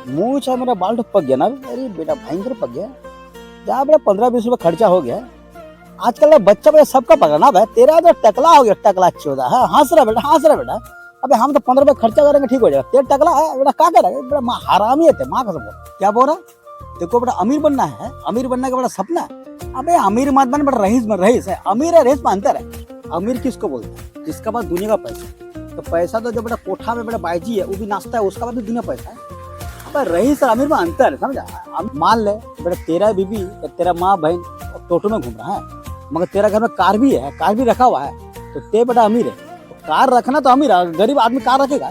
मुंह चाहे मेरा बाल तो पक गया ना। अरे बेटा भयंकर पक गया। जहाँ बेटा 15-20 रुपए खर्चा हो गया। आजकल का बच्चा बेटा सबका पकड़ा ना भाई। तेरा तो टकला हो गया, टकला चौदह है। हंस रहा बेटा, हंस रहा बेटा। अबे हम तो 15 रुपए खर्चा करेंगे ठीक हो जाएगा। तेरा टकला है बेटा, क्या करेगा बेटा? माँ हरामी है, माँ कसम। क्या बोल रहा? देखो बेटा अमीर बनना है, अमीर बनने का बड़ा सपना है। अबे अमीर मत बन बेटा, रईस बन। रईस है, अमीर है, रईस में अंतर है। अमीर किसको बोलते हैं? जिसका पास दुनिया का पैसा। तो पैसा तो जो बेटा कोठा में बेटा बाईजी है वो भी नाचता है, उसका पास भी दुनिया पैसा है। अब रईस और अमीर में अंतर है, समझा? मान ले बेटा तेरा बीबी या तेरा माँ बहन टोटो में घूम रहा है, मगर तेरा घर में कार भी है, कार भी रखा हुआ है, तो ते बेटा अमीर है। तो कार रखना तो अमीर है, गरीब आदमी कार रखेगा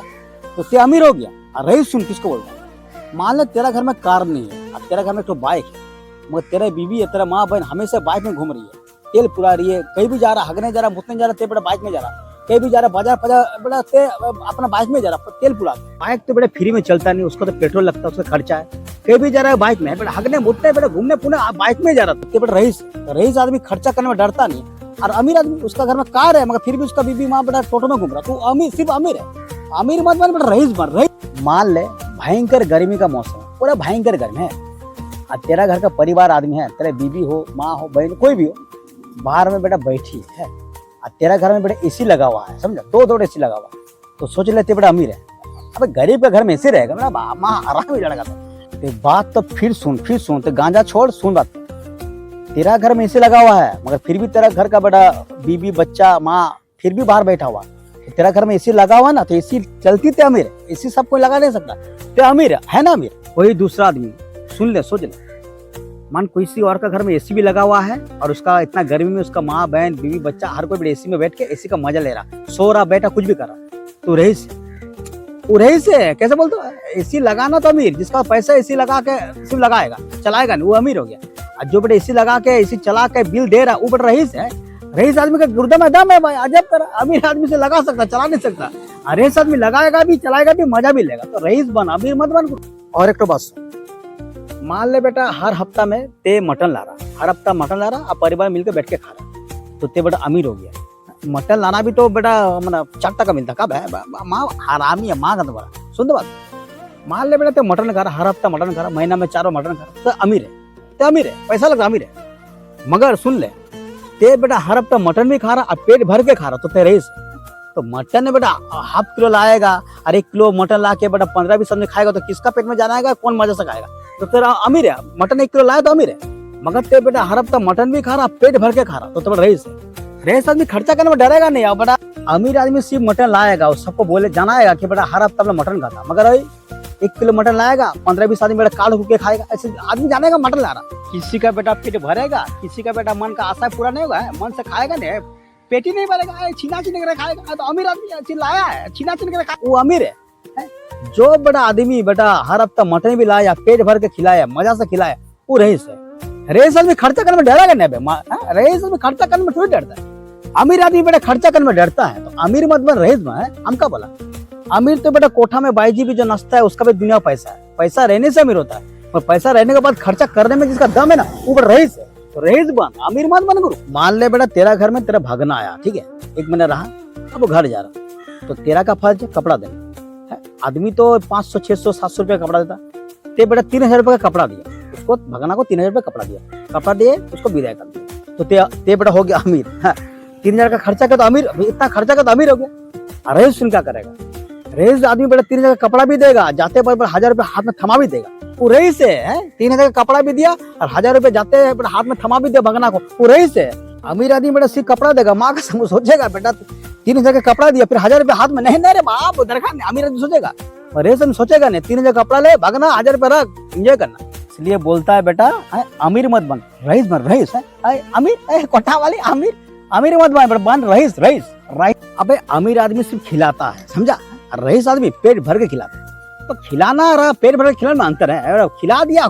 तो ते अमीर हो गया। और रईस सुन किसको बोलता है? मान ले तेरा घर में कार नहीं है, अब तेरा घर में तो बाइक है, मगर तेरा बीबी है, तेरा माँ बहन हमेशा बाइक में घूम रही है, तेल पुरा रही है, कहीं भी जा रहा, हगने जा रहा, मुतने जा रहा, ते बेटा बाइक में जा रहा, कहीं भी जा रहा, बाजार बेटा ते अपना बाइक में जा रहा, तेल पुरा। बाइक तो बेटा फ्री में चलता नहीं, उसको तो पेट्रोल लगता है, उसका खर्चा है। कहीं भी जा रहा है बाइक में, बेटा हगने मुतने बेटा घूमने पुणे बाइक में जा रहा था। बेटा रईस आदमी खर्चा करने में डरता नहीं। और अमीर आदमी उसका घर में कार है, मगर फिर भी उसका बीबी माँ बेटा टोटो में घूम रहा, तो अमीर सिर्फ अमीर है। अमीर मत बन बेटा, रईस बन। रईस मान ले भयंकर गर्मी का मौसम, पूरा भयंकर गर्मी है, और तेरा घर का परिवार आदमी है, तेरे बीबी हो, माँ हो, बहन कोई भी हो, बाहर में बेटा बैठी है, और तेरा घर में बेटा एसी लगा हुआ है, समझा? दो एसी लगा हुआ है, तो सोच लेते बेटा अमीर है। अब गरीब का घर में एसी रहेगा बेटा, माँ आराम ही लड़का था। तो बात तो फिर सुन तो गांजा छोड़, सुन बात। तेरा घर में एसी लगा हुआ है, मगर फिर भी तेरा घर का बेटा बीबी बच्चा माँ फिर भी बाहर बैठा हुआ। तो तेरा घर में एसी लगा हुआ ना, तो एसी चलती ते अमीर है, एसी सब कोई लगा नहीं सकता, ते अमीर है ना अमीर। वही दूसरा आदमी सुन ले, सोच ले, मान किसी और का घर में एसी भी लगा हुआ है, और उसका इतना गर्मी में उसका माँ बहन बीवी बच्चा हर कोई एसी में बैठ के एसी का मजा ले रहा, सो रहा, बैठा, कुछ भी कर रहा। तो रईस है, कैसे बोलते हो? एसी लगाना तो अमीर, जिसका पैसा एसी लगा के सिर्फ लगाएगा, चलाएगा नहीं, वो अमीर हो गया। और जो बेटा एसी लगा के एसी चला के बिल दे रहा, वो बेटा रईस है। रईस आदमी का गुर्दा में दम है भाई, अजब कर। अमीर आदमी से लगा सकता, चला नहीं सकता। रईस आदमी लगाएगा भी, चलाएगा भी, मजा भी लेगा। तो रईस बन, अमीर मत बन। और एक तो बात सुन, मान ले बेटा हर हफ्ता में ते मटन ला रहा, हर हफ्ता मटन ला रहा, अब परिवार मिलकर बैठ के खा रहा, तो ते बेटा अमीर हो गया। मटन लाना भी तो बेटा मतलब 4 टका मिलता, कब है? माँ हरामी है, माँ का दोबारा सुन दो बात। मान ले बेटा ते मटन खा रहा, हर हफ्ता मटन खा रहा, महीना में 4 मटन खा रहा, तो अमीर है, ते अमीर है, पैसा लगा अमीर है। मगर सुन ले, ते बेटा हर हफ्ता मटन भी खा रहा, अब पेट भर के खा रहा, तो ते रईस। तो मटन बेटा ½ किलो लाएगा, और 1 किलो मटन ला के बेटा 15-20 आदमी खाएगा, तो किसका पेट में जाना है? कौन मजा से खाएगा? तो तेरा अमीर है, मटन 1 किलो लाया तो अमीर है। मगर ते बेटा हर हफ्ता मटन भी खा रहा, पेट भर के खा रहा, तो तेरा रईस है। रईस आदमी खर्चा करने में डरेगा नहीं। अब बेटा अमीर आदमी सिर्फ मटन लाएगा, और सबको बोले जनाएगा कि बेटा हर हफ्ता मटन खाता, मगर 1 किलो मटन लाएगा, 15-20 आदमी बेटा काट के खाएगा, ऐसे आदमी जानेगा मटन ला रहा। किसी का बेटा पेट भरेगा, किसी का बेटा मन का आशा पूरा नहीं होगा, मन से खाएगा नहीं, पेट ही नहीं भरेगा, छीना छीन कर खाएगा। तो अमीर आदमी लाया है, छीना छीन कर वो अमीर है। जो बेटा आदमी बेटा हर हफ्ता मटन भी लाया, पेट भर के खिलाया, मजा से खिलाया, वो रईस है। रईस आदमी खर्चा करने में डरेगा नहीं, रईस आदमी खर्चा करने में थोड़ी डरता है। अमीर आदमी बेटा खर्चा करने में डरता है, तो अमीर मत बन, रईस बन। हम क्या बोला? अमीर तो बेटा कोठा में बाईजी भी जो नाचता है, उसका भी दुनिया पैसा है, पैसा रहने से अमीर होता है, और पैसा रहने के बाद खर्चा करने में जिसका दम है ना, वो बेटा रईस है। तो रईस बन, अमीर मत बन गुरु। मान ले बेटा तेरा घर में तेरा भागना आया, ठीक है, 1 महीना रहा, अब वो घर जा रहा, तो तेरा का फर्ज है कपड़ा देना। आदमी तो 500, 600, 700 रुपये का कपड़ा देता, ते बेटा 3000 रुपये का कपड़ा दिया उसको, भगना को 3000 रुपये कपड़ा दिया, कपड़ा दिए उसको विदाई कर दिया, तो ते बेटा हो गया अमीर। 3000 का खर्चा कर तो अमीर, इतना खर्चा कर तो अमीर हो गया। रईस सुन क्या करेगा? रईस आदमी बेटा 3000 का कपड़ा भी देगा, जाते पर 1000 रुपये हाथ में थमा भी देगा, वो रईस है। 3000 का कपड़ा भी दिया और 1000 रुपये जाते हाथ में थमा भी दिया भगना को, वो रईस है। अमीर आदमी बेटा सिर्फ कपड़ा देगा, माँ का समूह सोचेगा बेटा 3000 का कपड़ा दिया, फिर 1000 रुपये हाथ में नहीं रे बाप दरकार नहीं। अमीर आदमी सोचेगा, रईस सोचेगा नहीं, 3000 कपड़ा ले भागना, 1000 रुपये रख, एंजॉय करना। इसलिए बोलता है बेटा अमीर मत बन, रईस बन। रईस है अमीर, कोठा वाली अमीर, अमीर मत बन, रईस। अबे अमीर आदमी सिर्फ खिलाता है, समझा? रईस आदमी पेट भर के खिलाता है। तो खिलाना रहा, पेट भर के खिलाने में अंतर है। खिला दिया।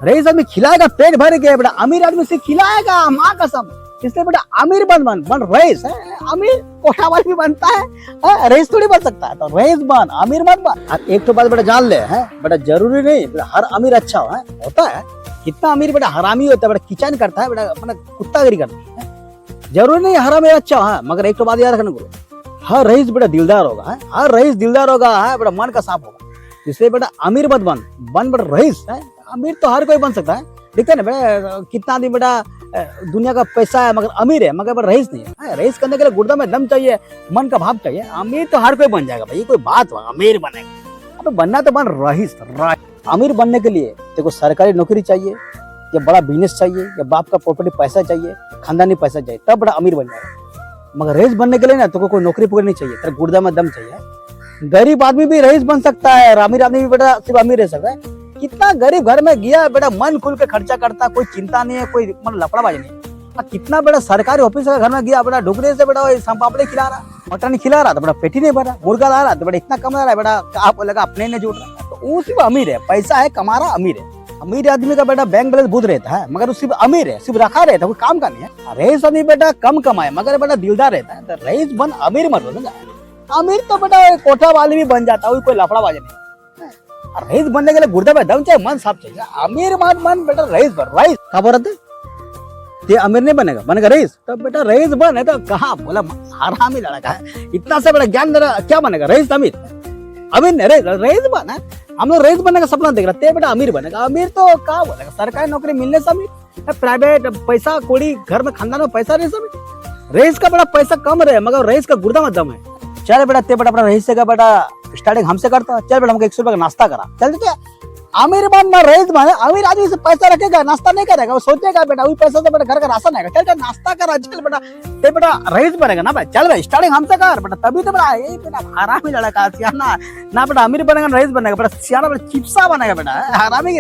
रईस आदमी खिलाएगा पेट भर के, बेटा अमीर आदमी से खिलाएगा, माँ कसम। इसलिए बेटा अमीर बन रईस है। अमीर कोठा वाली भी बनता है, रईस थोड़ी बन सकता है। तो रईस बन, अमीर मत बन। एक तो बात बेटा जान ले, है बेटा जरूरी नहीं बेटा हर अमीर अच्छा होता है। कितना अमीर बेटा हरामी होता है, बेटा किचन करता है, बेटा अपना कुत्तागिरी करता है। जरूरी नहीं हर अमीर अच्छा है, मगर एक तो बात याद रखना गुरु, हर रईस बेटा दिलदार होगा, हर रईस दिलदार होगा, बेटा मन का साफ होगा। इसलिए बेटा अमीर मत बन बेटा रईस है। अमीर तो हर कोई बन सकता है, देखते हैं ना बेटा कितना आदमी बेटा दुनिया का पैसा है मगर अमीर है मगर बेटा रईस नहीं है। रईस करने के लिए गुर्दा में दम चाहिए, मन का भाव चाहिए। अमीर तो हर कोई बन जाएगा भाई, ये कोई बात हुआ अमीर बनेगा। अब बनना तो बन रईस। अमीर बनने के लिए देखो सरकारी नौकरी चाहिए या बड़ा बिजनेस चाहिए या बाप का प्रॉपर्टी पैसा चाहिए, खानदानी पैसा चाहिए, तब बड़ा अमीर बन जाएगा। मगर रईस बनने के लिए ना तो कोई नौकरी पकड़ नहीं चाहिए, तेरे गुर्दा में दम चाहिए। गरीब आदमी भी रईस बन सकता है, अमीर आदमी भी बेटा सिर्फ अमीर रह सकता है। कितना गरीब घर में गया बेटा, मन खुल के खर्चा करता, कोई चिंता नहीं है, कोई मतलब लफड़ाबाजी नहीं। कितना बड़ा सरकारी ऑफिस का घर में गया बेटा, ढुकने से बेटा सम पापड़ी खिला रहा, मटन खिला रहा तो बेटा पेटी नहीं भरा, मुर्गा ला रहा तो बेटा इतना कमा रहा है बेटा, आप लगा अपने ने जुड़ रहा। तो वो सिर्फ अमीर है, पैसा है कमा रहा, अमीर है। अमीर आदमी का बेटा बैंक बैलेंस बहुत रहता है मगर वो सिर्फ अमीर है, सिर्फ रखा रहता है, कोई काम का नहीं है। रईस आदमी बेटा कम कमाए मगर बेटा दिलदार रहता है, तो रईस बन अमीर मत बन। अमीर तो बेटा कोठा वाली भी बन जाता है, कोई लफड़ाबाजी नहीं। रईस बनने के लिए गुर्दा में दम चाहिए, मन साफ चाहिए। अमीर मत बन बेटा, रईस बन। रईस खबर है ये अमीर नहीं बनेगा रईस, तो बेटा रईस बन है तो कहाँ बोला हरामी लड़का है, इतना सा बड़ा ज्ञान दे रहा, क्या बनेगा रईस? अमीर नहीं, रईस बन है। हम लोग रईस बनने का सपना देख रहे थे बेटा, अमीर बनेगा। अमीर तो क्या बोलेगा, सरकारी नौकरी मिलने से अमीर, प्राइवेट पैसा कोड़ी घर में खानदान में पैसा नहीं सब। रईस का बड़ा पैसा कम रहे मगर रईस का गुर्दा में दम है। चल बेटा ते बेटा अपना रईस का बेटा स्टार्टिंग हमसे करता, चल बेटा हमको 100 रुपए का नाश्ता करा, चल ठीक। अमीर बनना रईस बन, अमीर आदमी से पैसा रखेगा नाश्ता नहीं करेगा, वो सोचेगा बेटा वही पैसा से बेटा घर का राशन आएगा, चल नाश्ता करा, चल बेटा ते बेटा रईस बनेगा ना भाई। चल भाई स्टार्टिंग हमसे कर बेटा, तभी तो बेटा ये बेटा हरामी लड़का सियाना ना बेटा, अमीर बनेगा रईस बनेगा बेटा, सियाना बेटा चिप्सा बनेगा बेटा, हरामी।